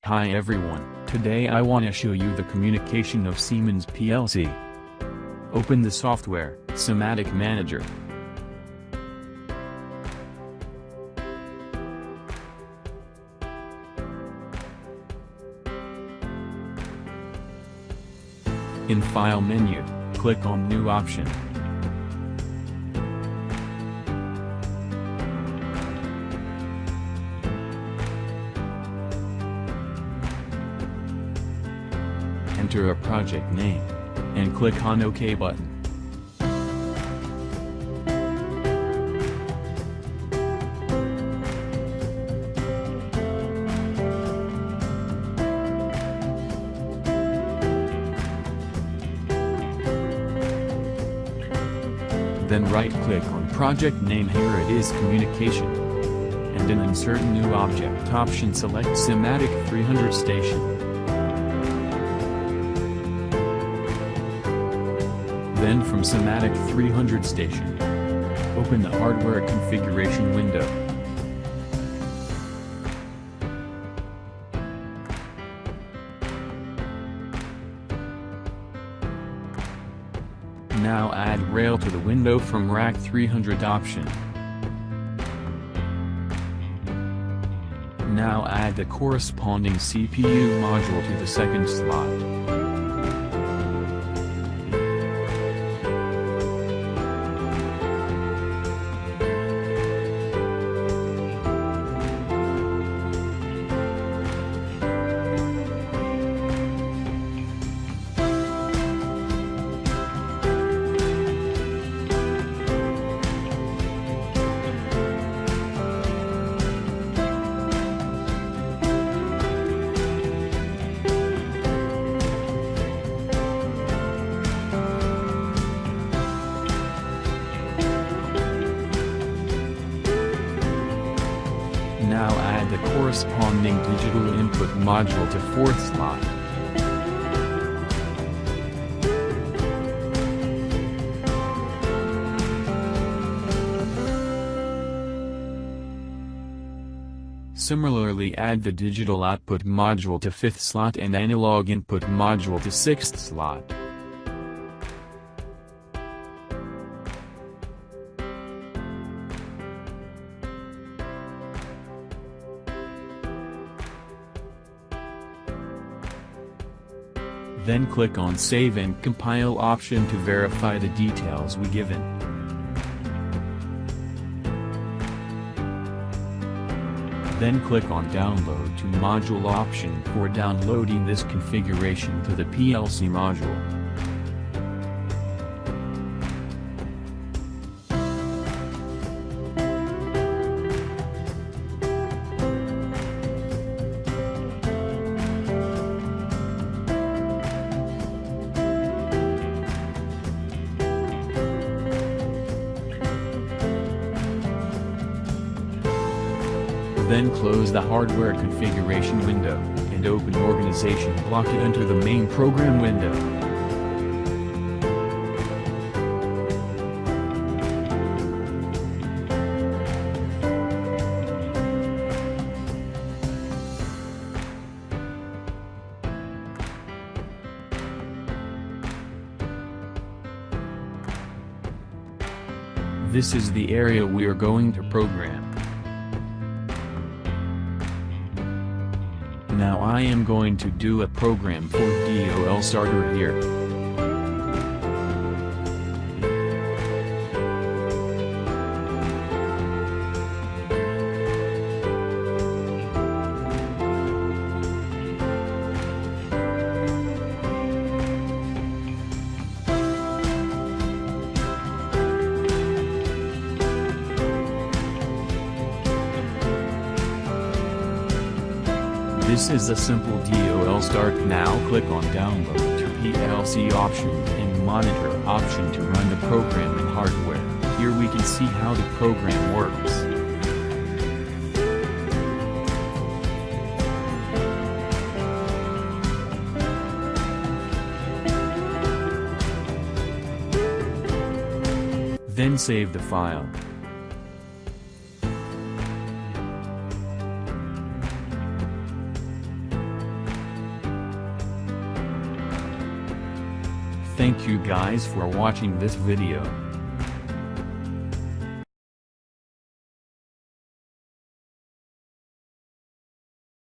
Hi everyone, today I want to show you the communication of Siemens PLC. Open the software, Somatic Manager. In File menu, click on New option. Enter a project name, and click on OK button. Then right-click on project name. Here it is, communication. And in insert new object option, select Somatic 300 station. Then from Somatic 300 station, open the hardware configuration window. Now add rail to the window from Rack 300 option. Now add the corresponding CPU module to the second slot. Now add the corresponding digital input module to fourth slot. Similarly, add the digital output module to fifth slot and analog input module to sixth slot. Then click on Save and Compile option to verify the details we given. Then click on Download to Module option for downloading this configuration to the PLC module. Then close the hardware configuration window, and open Organization block to enter the main program window. This is the area we are going to program. Now I am going to do a program for DOL starter here. This is a simple DOL start. Now click on Download to PLC option and Monitor option to run the program in hardware. Here we can see how the program works. Then save the file. Thank you guys for watching this video.